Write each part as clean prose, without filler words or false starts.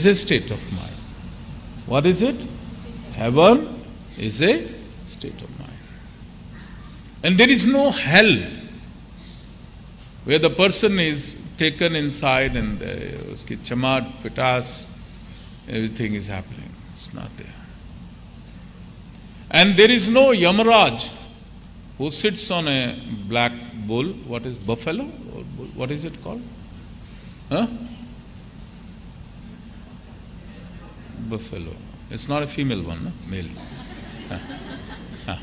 is a state of mind. What is it? Heaven is a state of mind. And there is no hell where the person is taken inside and uski chamat, pitas, everything is happening. It's not there. And there is no Yamaraj who sits on a black bull. What is buffalo? Or bull? What is it called? Huh? Buffalo. It's not a female one, no? Male. Huh.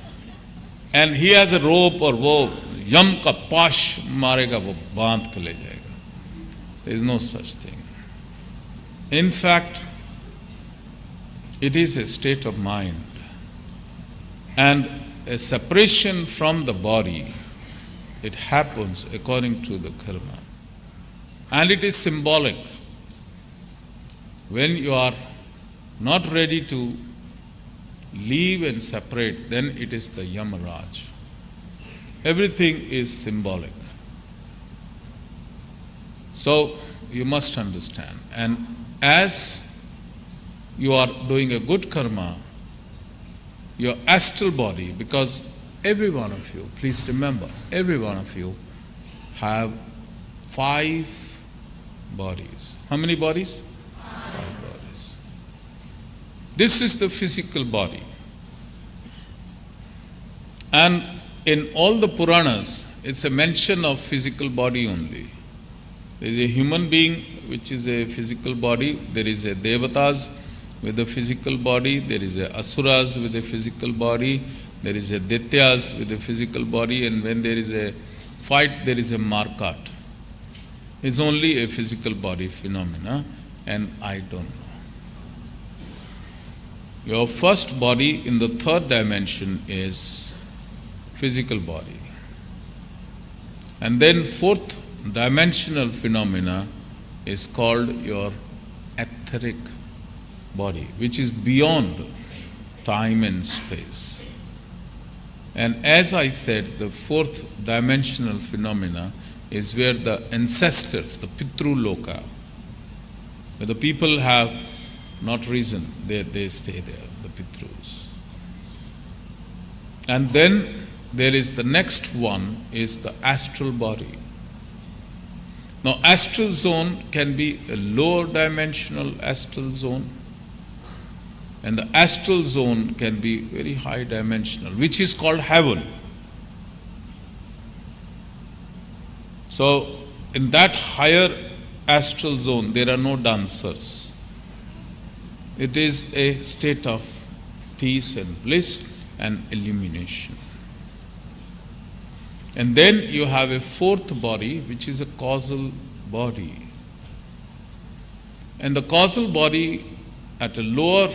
And he has a rope और वो यम का पाश मारेगा, वो बांध के ले जाएगा. There is no such thing. In fact, it is a state of mind and a separation from the body. It happens according to the karma. And it is symbolic. When you are not ready to leave and separate, then it is the Yamaraj. Everything is symbolic. So you must understand. And as you are doing a good karma, your astral body, because every one of you, please remember, every one of you have 5 bodies. How many bodies? 5 bodies. This is the physical body. And in all the Puranas, it's a mention of physical body only. There is a human being which is a physical body. There is a Devatas with a physical body. There is a Asuras with a physical body. There is a Daityas with a physical body. And when there is a fight, there is a Markat. It's only a physical body phenomena, and I don't know. Your first body in the 3rd dimension is physical body. And then 4th dimensional phenomena is called your etheric body, which is beyond time and space. And as I said, the 4th dimensional phenomena is where the ancestors, the Pitru Loka, where the people have not risen, they stay there, the Pitrus. And then there is the next one is the astral body. Now astral zone can be a lower dimensional astral zone, and the astral zone can be very high dimensional, which is called heaven. So in that higher astral zone, there are no dancers. It is a state of peace and bliss and illumination. And then you have a 4th body, which is a causal body. And the causal body at a lower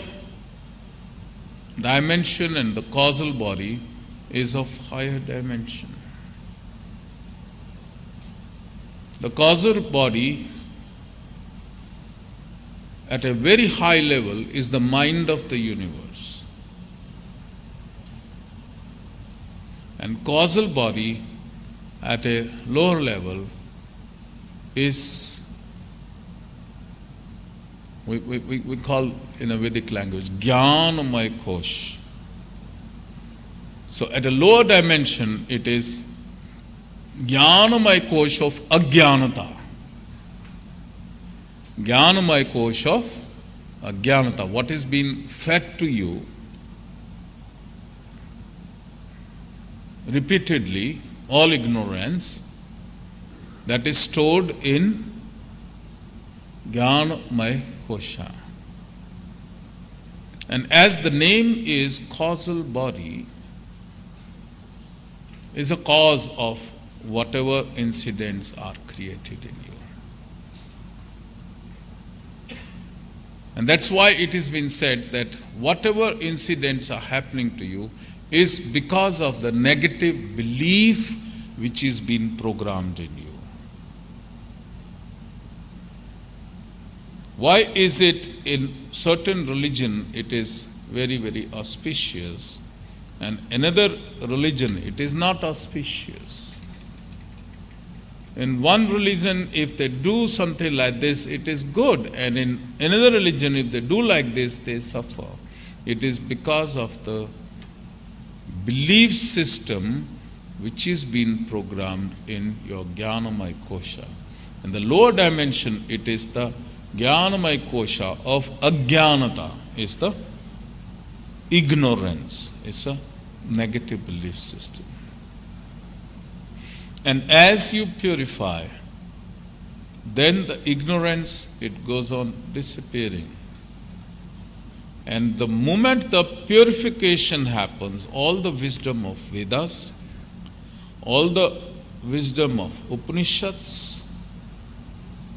dimension, and the causal body is of higher dimension. The causal body at a very high level is the mind of the universe. And causal body at a lower level is, we call in a Vedic language, Jnanamaya Kosh. So at a lower dimension, it is Jnanamaya Kosh of Ajnanata. Jnanamaya Kosh of Ajnanata. What is being fed to you repeatedly, all ignorance, that is stored in Jnanamaya Kosha. And as the name is causal body, is a cause of whatever incidents are created in you. And that's why it has been said that whatever incidents are happening to you is because of the negative belief which is being programmed in you. Why is it in certain religion it is very, very auspicious, and another religion it is not auspicious? In one religion, if they do something like this, it is good. And in another religion, if they do like this, they suffer. It is because of the belief system which is being programmed in your Jnanamaya Kosha. In the lower dimension, it is the Jnanamaya Kosha of Ajnanata, is the ignorance, it's a negative belief system. And as you purify, then the ignorance, it goes on disappearing. And the moment the purification happens, all the wisdom of Vedas, all the wisdom of Upanishads,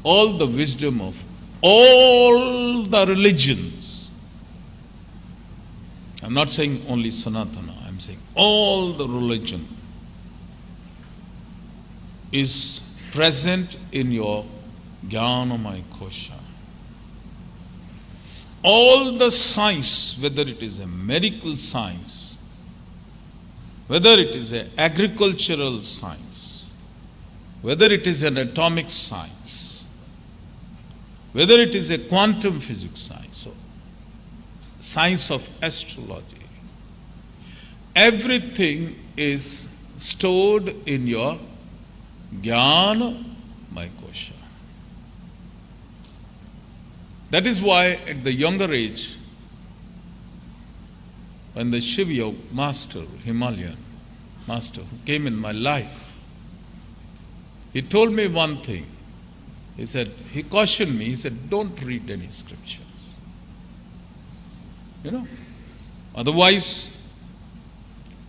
all the wisdom of all the religions, I'm not saying only Sanatana, I'm saying all the religion is present in your Jnanamaya Kosha. All the science, whether it is a medical science, whether it is an agricultural science, whether it is an atomic science, whether it is a quantum physics science, or science of astrology, everything is stored in your Jnanamaya Kosha. That is why at the younger age, when the Shiva Yoga master, Himalayan master, who came in my life, he told me one thing. He said, he cautioned me, he said, don't read any scriptures. Otherwise,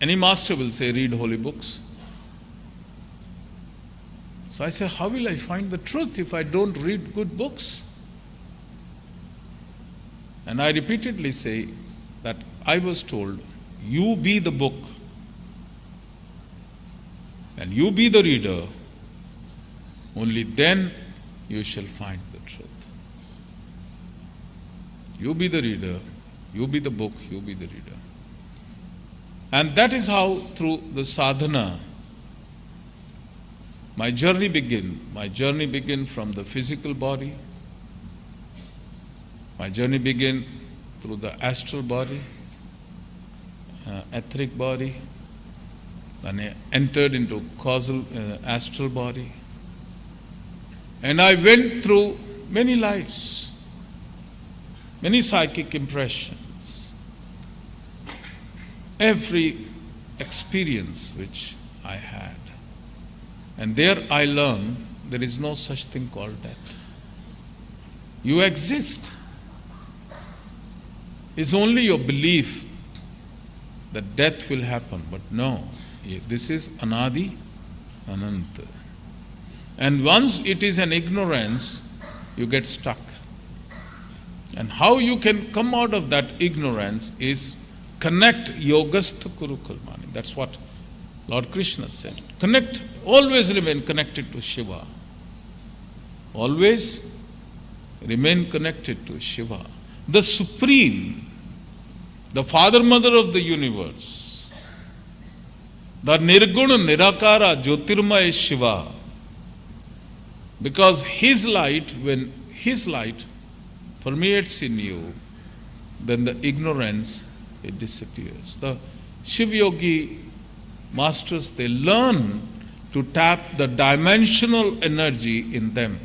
any master will say, read holy books. So I said, how will I find the truth if I don't read good books? And I repeatedly say that I was told, you be the book and you be the reader, only then you shall find the truth. You be the reader, you be the book, you be the reader. And that is how through the sadhana, my journey began. My journey began from the physical body. My journey began through the astral body, etheric body, then I entered into causal astral body. And I went through many lives, many psychic impressions, every experience which I had. And there I learned there is no such thing called death. You exist. It's only your belief that death will happen, but no, this is Anadi Ananta. And once it is an ignorance, you get stuck. And how you can come out of that ignorance is connect Yogastha Kurukulmani. That's what Lord Krishna said. Connect, always remain connected to Shiva. Always remain connected to Shiva. The Supreme, the Father Mother of the universe, the Nirguna Nirakara Jyotirmaya Shiva. Because His light, when His light permeates in you, then the ignorance, it disappears. The Shiva Yogi masters, they learn to tap the dimensional energy in them.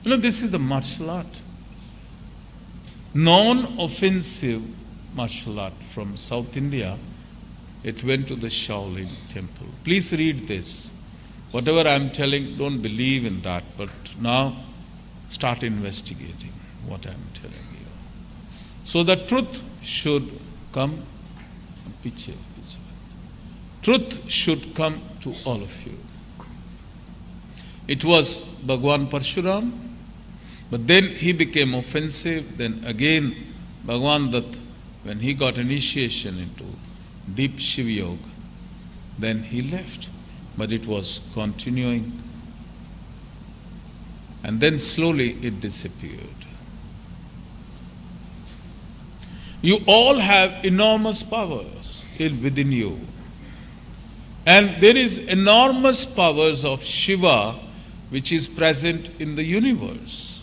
This is the martial art. Non-offensive martial art from South India. It went to the Shaolin temple. Please read this. Whatever I am telling, don't believe in that, but now start investigating what I am telling you. So the truth should come. Truth should come to all of you. It was Bhagwan Parshuram, but then he became offensive. Then again, Bhagwan Dutt, when he got initiation into deep Shiva Yoga, then he left. But it was continuing. And then slowly it disappeared. You all have enormous powers within you. And there is enormous powers of Shiva which is present in the universe.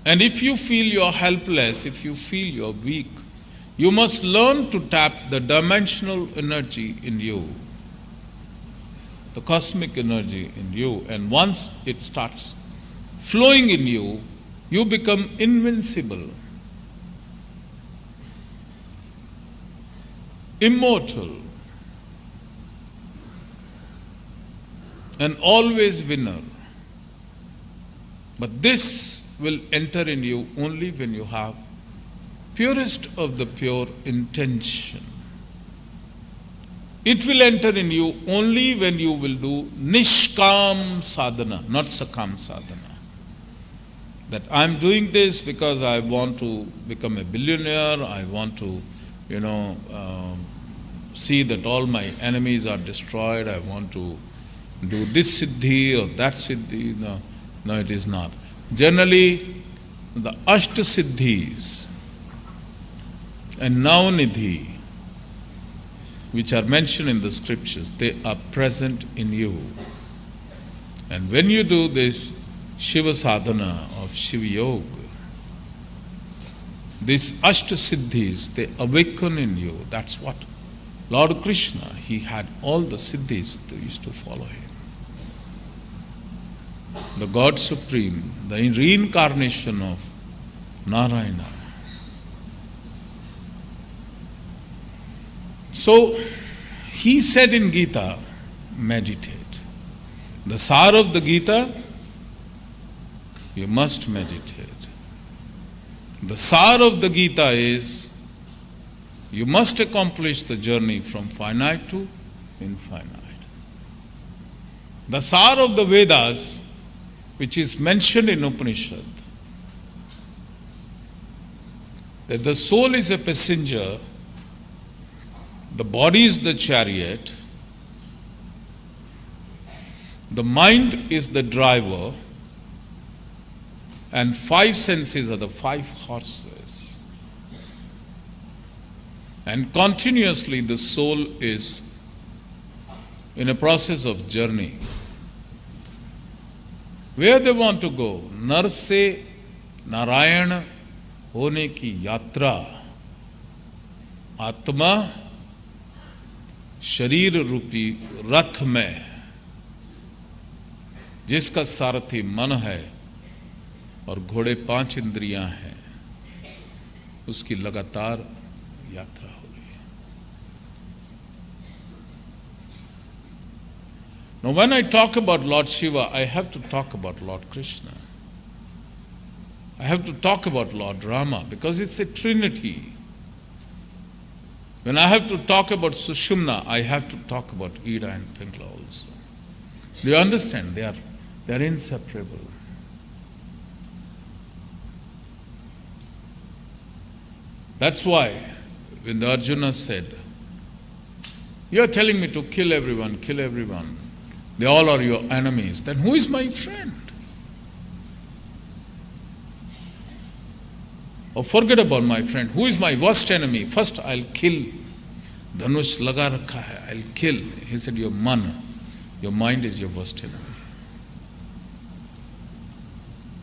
And if you feel you're helpless, if you feel you're weak, you must learn to tap the dimensional energy in you, the cosmic energy in you. And once it starts flowing in you, you become invincible, immortal, and always winner. But this will enter in you only when you have purest of the pure intention. It will enter in you only when you will do Nishkam sadhana, not Sakam sadhana. That I'm doing this because I want to become a billionaire, I want to, see that all my enemies are destroyed, I want to do this siddhi or that siddhi. No, it is not. Generally, the Ashta Siddhis and Navnidhi, which are mentioned in the scriptures, they are present in you. And when you do this Shiva sadhana of Shiva Yoga, these Ashta Siddhis, they awaken in you. That's what Lord Krishna, he had all the Siddhis that used to follow him. The God Supreme, the reincarnation of Narayana. So, he said in Gita, meditate. The sar of the Gita, you must meditate. The sar of the Gita is, you must accomplish the journey from finite to infinite. The sar of the Vedas, which is mentioned in Upanishad, that the soul is a passenger, the body is the chariot, the mind is the driver, and five senses are the five horses. And continuously the soul is in a process of journey. Where they want to go? नर से नारायण होने की यात्रा, आत्मा शरीर रूपी रथ में, जिसका सारथी मन है और घोड़े 5 इंद्रियां हैं, उसकी लगातार यात्रा हो रही है. Now when I talk about Lord Shiva, I have to talk about Lord Krishna. I have to talk about Lord Rama because it's a trinity. When I have to talk about Sushumna, I have to talk about Ida and Pingala also. Do you understand? They are inseparable. That's why when the Arjuna said, "You are telling me to kill everyone, they all are your enemies, then who is my friend?" Or forget about my friend, who is my worst enemy? First I'll kill. Dhanush laga rakha hai, I'll kill. He said, your mind is your worst enemy.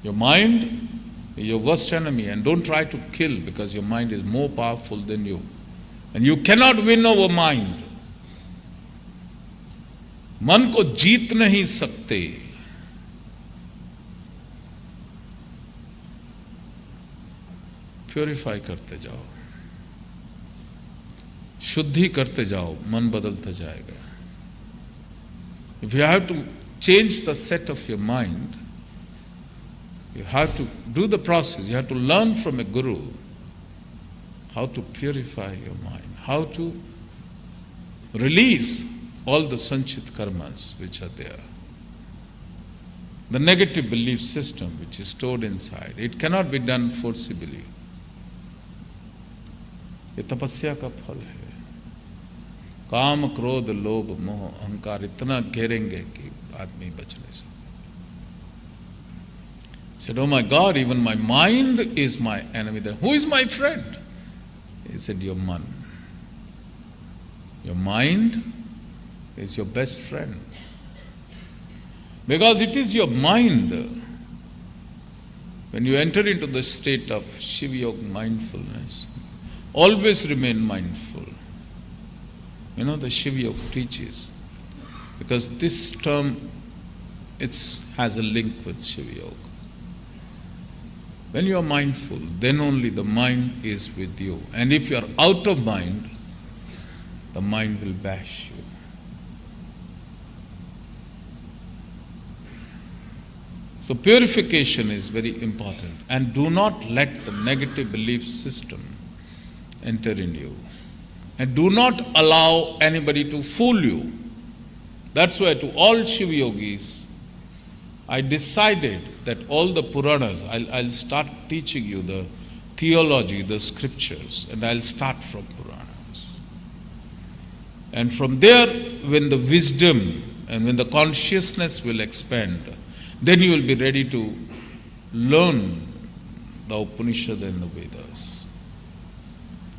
Your mind is your worst enemy, and don't try to kill because your mind is more powerful than you. And you cannot win over mind. मन को जीत नहीं सकते. Purify करते जाओ, शुद्धि करते जाओ, मन बदलता जाएगा. If you have to change the set of your mind, you have to do the process. You have to learn from a guru how to purify your mind, how to release all the sanchit karmas which are there. The negative belief system which is stored inside, it cannot be done forcibly. ये तपस्या का फल है. काम, क्रोध, लोभ, मोह, अहंकार इतना घेरेंगे कि आदमी बच नहीं सकता. Said, oh my God, even my mind is my enemy. Then who is my friend? He said, your man. Your mind is your best friend. Because it is your mind. When you enter into the state of Shiva Yoga mindfulness, always remain mindful. You know, the Shiva Yoga teaches, because this term has a link with Shiva Yoga. When you are mindful, then only the mind is with you. And if you are out of mind, the mind will bash you. So purification is very important. And do not let the negative belief system enter in you. And do not allow anybody to fool you. That's why to all Shiva Yogis, I decided that all the Puranas, I'll start teaching you the theology, the scriptures, and I'll start from Puranas. And from there, when the wisdom and when the consciousness will expand, then you will be ready to learn the Upanishad and the Vedas.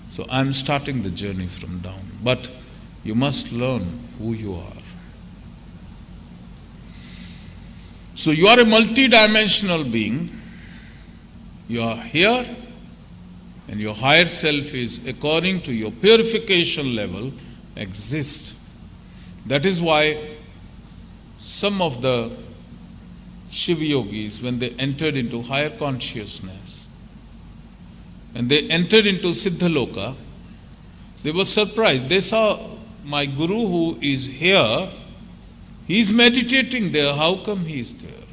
So I'm starting the journey from down. But you must learn who you are. So you are a multidimensional being. You are here, and your higher self is, according to your purification level, exist. That is why some of the Shiva Yogis, when they entered into higher consciousness, and they entered into Siddhaloka, they were surprised. They saw my Guru who is here, he is meditating there. How come he is there?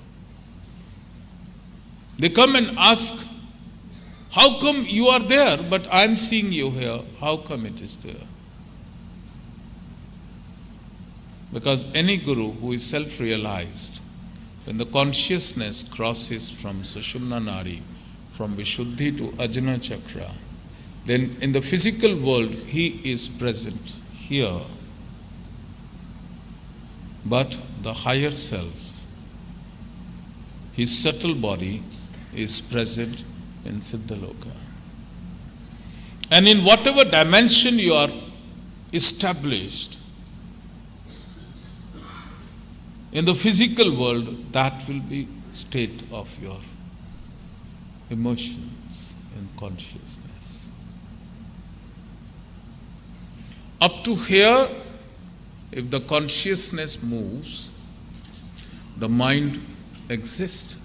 They come and ask, how come you are there, but I am seeing you here? How come it is there? Because any Guru who is self-realized, when the consciousness crosses from Sushumna Nadi, from Vishuddhi to Ajna Chakra, then in the physical world he is present here. But the higher self, his subtle body, is present in Siddhaloka. And in whatever dimension you are established, in the physical world, that will be state of your emotions and consciousness. Up to here, if the consciousness moves, the mind exists.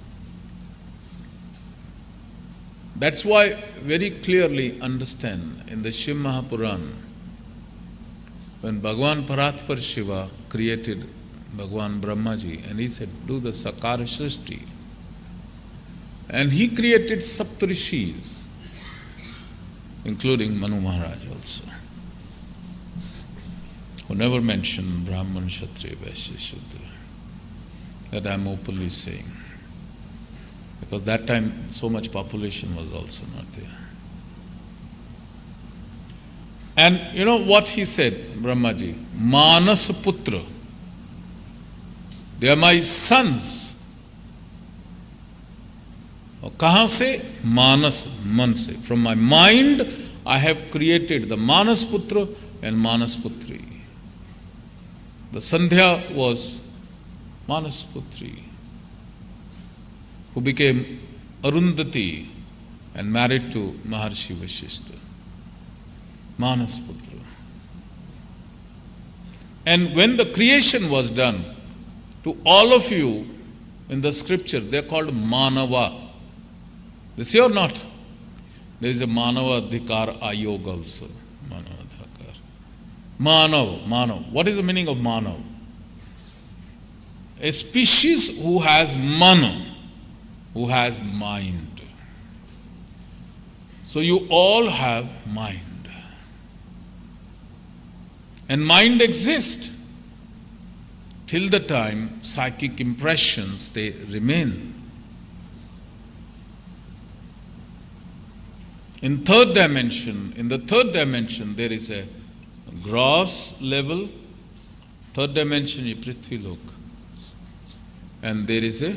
That's why very clearly understand in the Shiv Mahapuran, when Bhagavan Paratpar Shiva created Bhagavan Brahmaji, and he said, do the Sakara Srishti. And he created Saptarishis, including Manu Maharaj also, who never mentioned Brahman, Kshatriya, Vaishya, Shudra. That I am openly saying. Because that time so much population was also not there. And you know what he said, Brahmaji? Manas Putra. They are my sons. और कहाँ से? मानस, मन से. From my mind, I have created the Manas Putra and Manas Putri. The Sandhya was Manas Putri, who became Arundhati and married to Maharshi Vashishta. Manas Putra. And when the creation was done, to all of you in the scripture, they are called Manava. They say or not? There is a Manava Adhikar Ayog also. Manava Adhikar. Manav. What is the meaning of Manav? A species who has mana, who has mind. So you all have mind. And mind exists till the time psychic impressions, they remain. In the third dimension, there is a gross level, third dimension is Prithvi Loka. And there is a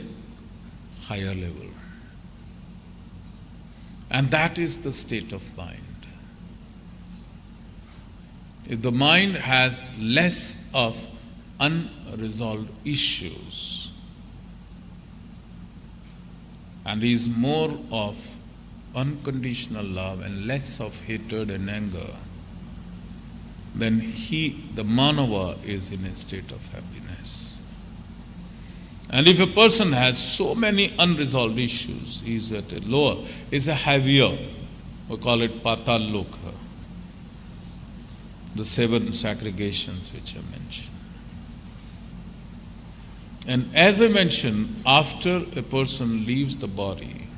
higher level. And that is the state of mind. If the mind has less of unresolved issues and is more of unconditional love and less of hatred and anger, then the Manava is in a state of happiness. And if a person has so many unresolved issues, he is at a lower, is a heavier, we call it Patal Loka, the 7 segregations which I mentioned. And as I mentioned, after a person leaves the body,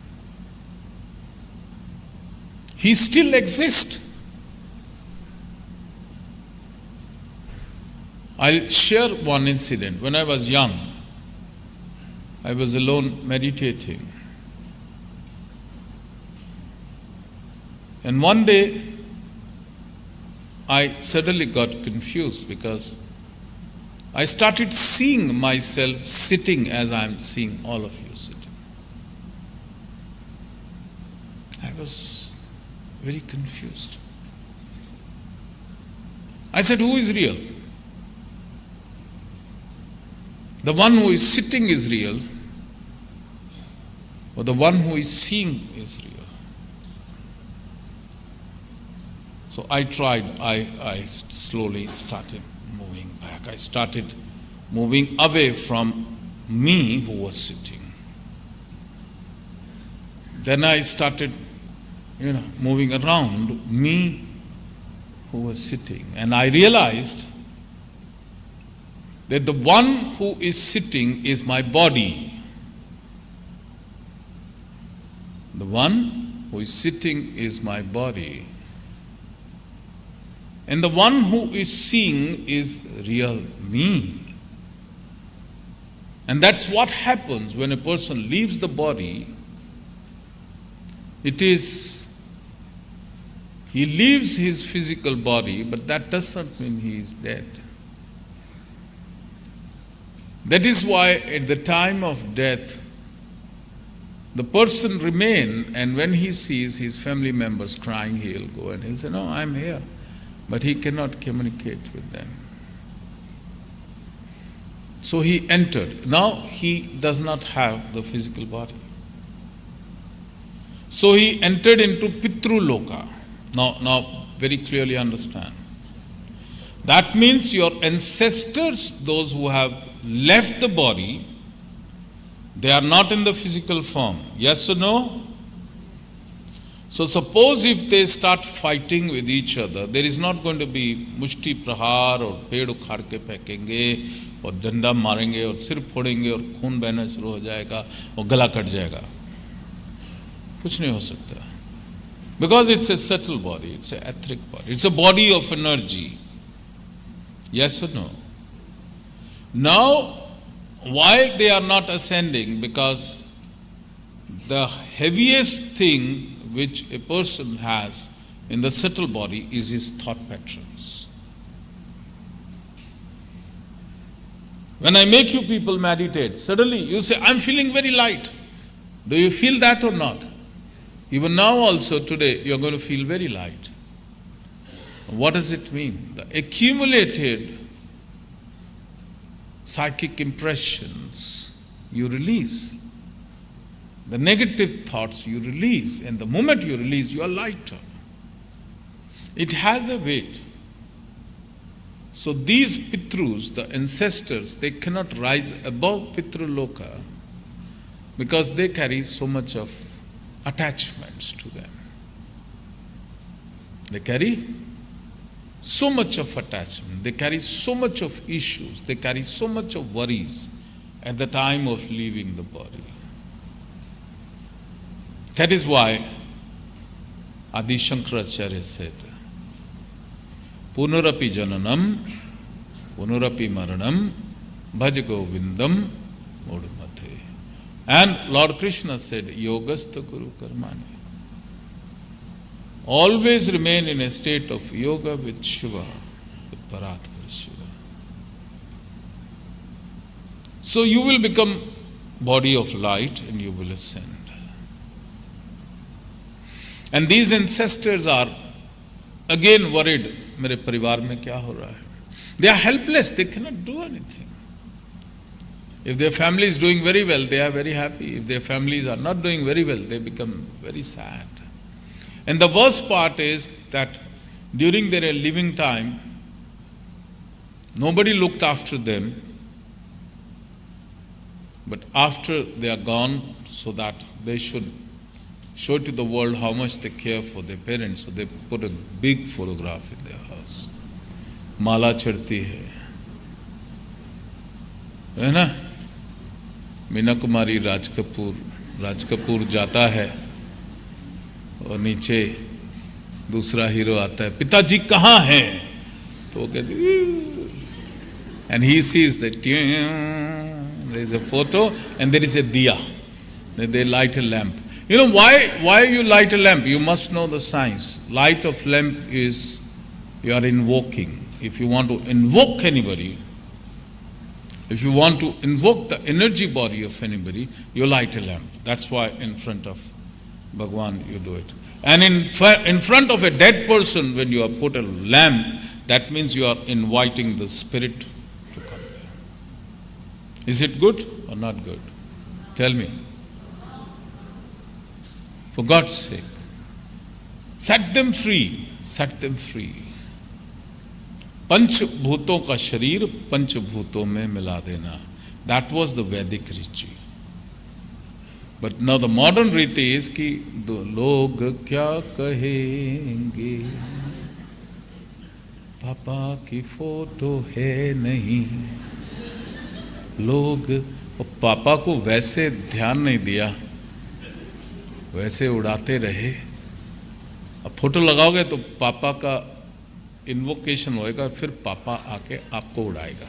he still exists. I'll share one incident. When I was young, I was alone meditating. And one day, I suddenly got confused because I started seeing myself sitting as I'm seeing all of you sitting. I was very confused. I said, who is real? The one who is sitting is real, or the one who is seeing is real? So I tried, I slowly started moving back. I started moving away from me who was sitting. Then I started, moving around me who was sitting. And I realized that the one who is sitting is my body. The one who is sitting is my body. And the one who is seeing is real me. And that's what happens when a person leaves the body. He leaves his physical body, but that doesn't mean he is dead. That is why at the time of death, the person remains, and when he sees his family members crying, he'll go and he'll say, no, I'm here. But he cannot communicate with them. So he entered. Now he does not have the physical body. So he entered into Pitru Loka. Now very clearly understand. That means your ancestors, those who have left the body, they are not in the physical form. Yes or no? So suppose if they start fighting with each other, there is not going to be mushti prahar or पेड़ उखाड़ के फेंकेंगे और डंडा मारेंगे और सिर फोड़ेंगे और खून बहना शुरू हो जाएगा और गला कट जाएगा. कुछ नहीं हो सकता. Because it's a subtle body, it's an etheric body, it's a body of energy. Yes or no? Now, why they are not ascending? Because the heaviest thing which a person has in the subtle body is his thought patterns. When I make you people meditate, suddenly you say, I'm feeling very light. Do you feel that or not? Even now also today, you're going to feel very light. What does it mean? The accumulated psychic impressions you release. The negative thoughts you release, and the moment you release, you are lighter. It has a weight. So these Pitrus, the ancestors, they cannot rise above Pitru Loka because they carry so much of attachments to them. They carry so much of attachment, they carry so much of issues, they carry so much of worries at the time of leaving the body. That is why Adi Shankaracharya said, Punarapi jananam, punarapi maranam, bhaj govindam mudmate. And Lord Krishna said, Yogastha Guru Karmani. Always remain in a state of yoga with Shiva. Parat Parashuddha. So you will become body of light and you will ascend. And these ancestors are again worried, मेरे परिवार में क्या हो रहा है? They are helpless, they cannot do anything. If their family is doing very well, they are very happy. If their families are not doing very well, they become very sad. And the worst part is that during their living time, nobody looked after them. But after they are gone, so that they should show to the world how much they care for their parents, so they put a big photograph in their house. माला चढ़ती है ना? मीना कुमारी राज कपूर जाता है और नीचे दूसरा hero आता है, पिताजी कहाँ हैं? तो वो कहते and he sees that there is a photo and there is a diya. They light a lamp. You know why you light a lamp? You must know the science. Light of lamp is you are invoking. If you want to invoke anybody, if you want to invoke the energy body of anybody, you light a lamp. That's why in front of Bhagwan you do it. And in front of a dead person, when you have put a lamp, that means you are inviting the spirit to come there. Is it good or not good? Tell me. For God's sake. Set them free. Set them free. पंच भूतों का शरीर पंच भूतों में मिला देना. That was the Vedic riti. But now the modern riti is कि लोग क्या कहेंगे, पापा की फोटो है नहीं. लोग पापा को वैसे ध्यान नहीं दिया, वैसे उड़ाते रहे. अब फोटो लगाओगे तो पापा का इन्वोकेशन होएगा, फिर पापा आके आपको उड़ाएगा.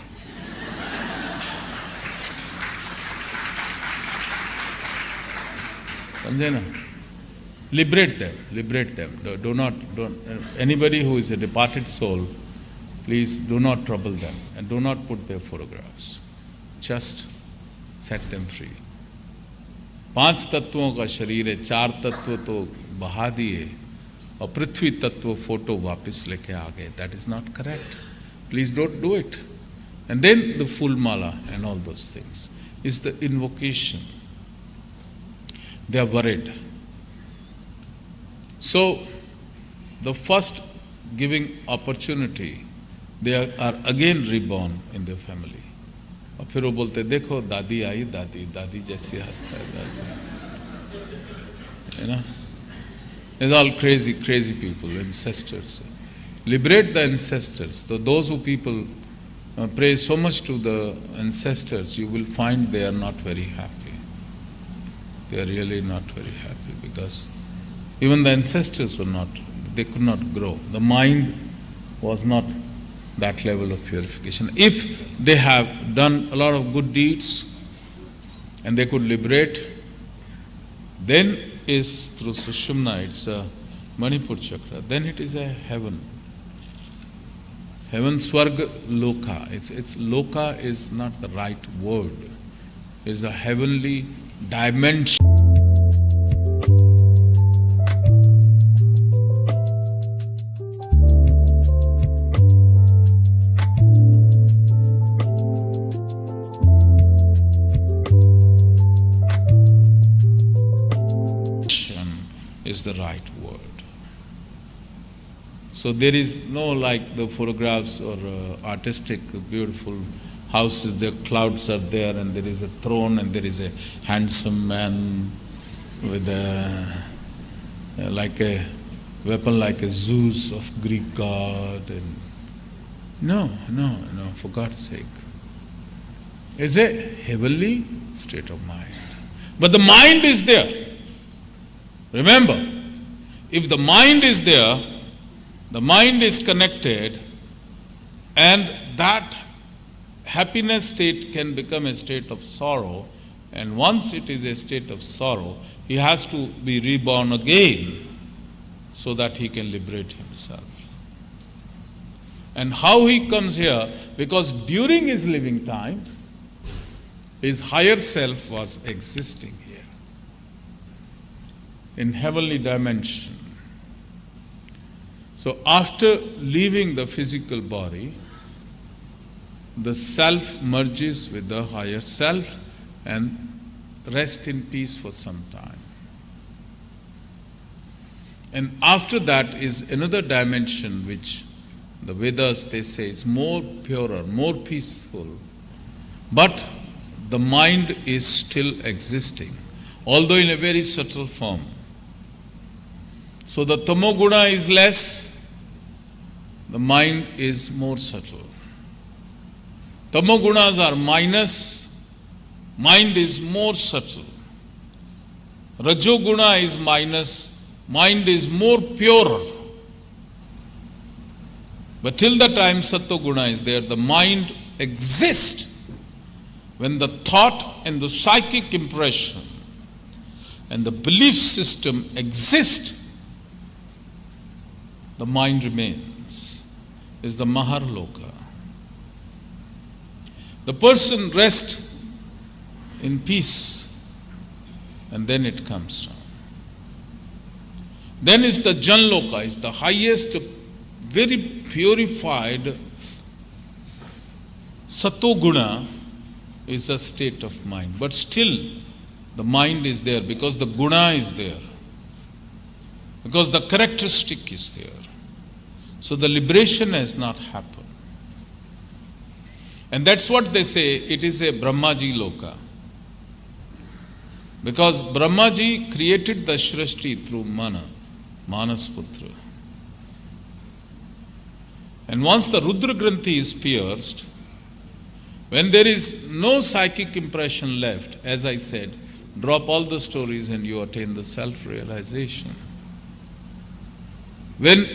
समझे ना? Liberate them. Don't. Anybody who is a departed soul, please do not trouble them and do not put their photographs. Just set them free. 5 तत्वों का शरीर है, 4 तत्व तो बहा दिए और पृथ्वी तत्व फोटो वापस लेके आ गए. That is not correct. Please don't do it. And then the full mala and all those things is the invocation. They are worried. So the first giving opportunity, they are again reborn in their family. और फिर वो बोलते देखो दादी आई, दादी जैसी हंसता है दादी. You know, it's all crazy people, ancestors. Liberate the ancestors. So those who people pray so much to the ancestors, you will find they are not very happy. They are really not very happy because even the ancestors they could not grow. The mind was not that level of purification. If they have done a lot of good deeds and they could liberate, then is through Sushumna, it's a Manipur chakra, then it is a heaven. Heaven, Swarga, Loka. It's Loka is not the right word. It's a heavenly dimension. Is the right word. So there is no like the photographs or artistic beautiful houses, the clouds are there and there is a throne and there is a handsome man with like a weapon like a Zeus of Greek god. And no, for God's sake. It's a heavenly state of mind. But the mind is there. Remember, if the mind is there, the mind is connected, and that happiness state can become a state of sorrow, and once it is a state of sorrow, he has to be reborn again so that he can liberate himself. And how he comes here? Because during his living time, his higher self was existing here in heavenly dimension. So after leaving the physical body, the self merges with the higher self and rest in peace for some time. And after that is another dimension which the Vedas, they say, is more purer, more peaceful. But the mind is still existing, although in a very subtle form. So the tamoguna is less, the mind is more subtle. Tamogunas are minus, mind is more subtle. Rajoguna is minus, mind is more pure. But till the time Sattva-guna is there, the mind exists. When the thought and the psychic impression and the belief system exist, the mind remains, is the Maharloka. The person rests in peace and then it comes down. Then is the Janloka, is the highest, very purified Sattva-guna is a state of mind. But still the mind is there because the guna is there. Because the characteristic is there. So the liberation has not happened. And that's what they say, it is a Brahmaji Loka. Because Brahmaji created the Shrishti through Manasputra. And once the Rudra Granthi is pierced, when there is no psychic impression left, as I said, drop all the stories and you attain the self-realization. When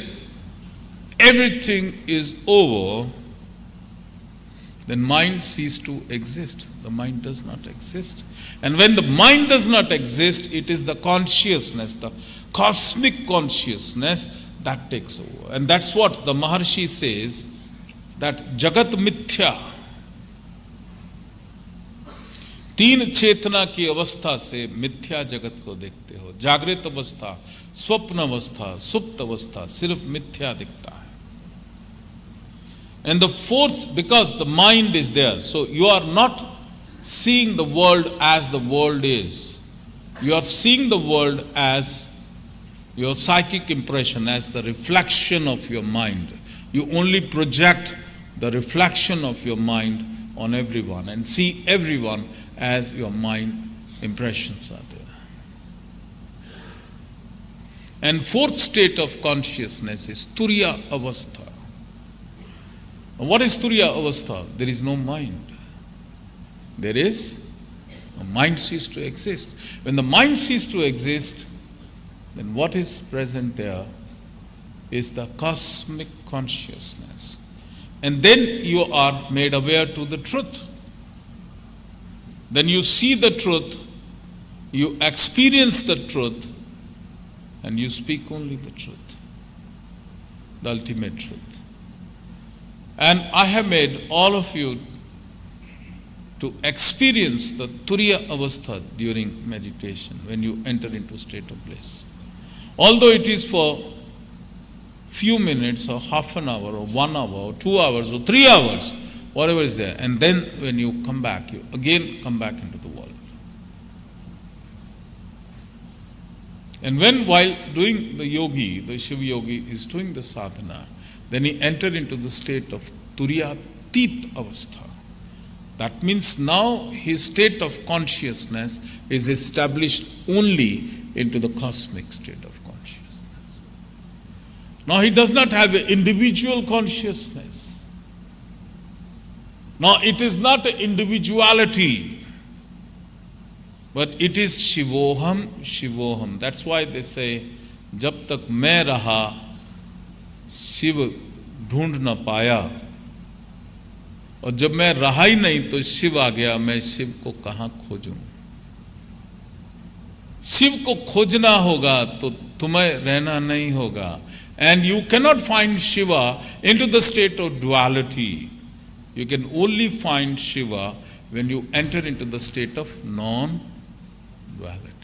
everything is over, then mind ceases to exist. The mind does not exist. And when the mind does not exist, it is the consciousness, the cosmic consciousness that takes over. And that's what the Maharshi says, that Jagat Mithya, तीन चेतना की अवस्था से मिथ्या जगत को देखते हो. जागृत अवस्था, स्वप्न अवस्था, सुप्त अवस्था, सिर्फ मिथ्या दिखता है. And the fourth, because the mind is there, so you are not seeing the world as the world is. You are seeing the world as your psychic impression, as the reflection of your mind. You only project the reflection of your mind on everyone and see everyone as your mind impressions are there. And fourth state of consciousness is Turiya Avastha. What is Turiya Avastha? There is no mind. There is, a mind ceases to exist. When the mind ceases to exist, then what is present there is the cosmic consciousness. And then you are made aware to the truth. Then you see the truth, you experience the truth, and you speak only the truth, the ultimate truth. And I have made all of you to experience the Turiya Avastha during meditation, when you enter into state of bliss. Although it is for few minutes or half an hour or 1 hour or 2 hours or 3 hours, whatever is there, and then when you come back, you again come back into the world. And when while doing the yogi, the Shiva yogi is doing the sadhana, then he entered into the state of Turiyatit Avastha. That means now his state of consciousness is established only into the cosmic state of consciousness. Now he does not have an individual consciousness. Now it is not an individuality, but it is Shivoham, Shivoham. That's why they say, जब तक मैं रहा, शिव ढूंढ न पाया, और जब मैं रहा ही नहीं तो शिव आ गया, मैं शिव को कहाँ खोजूं? शिव को खोजना होगा तो तुम्हें रहना नहीं होगा. And you cannot find Shiva into the state of duality. You can only find Shiva when you enter into the state of non-duality.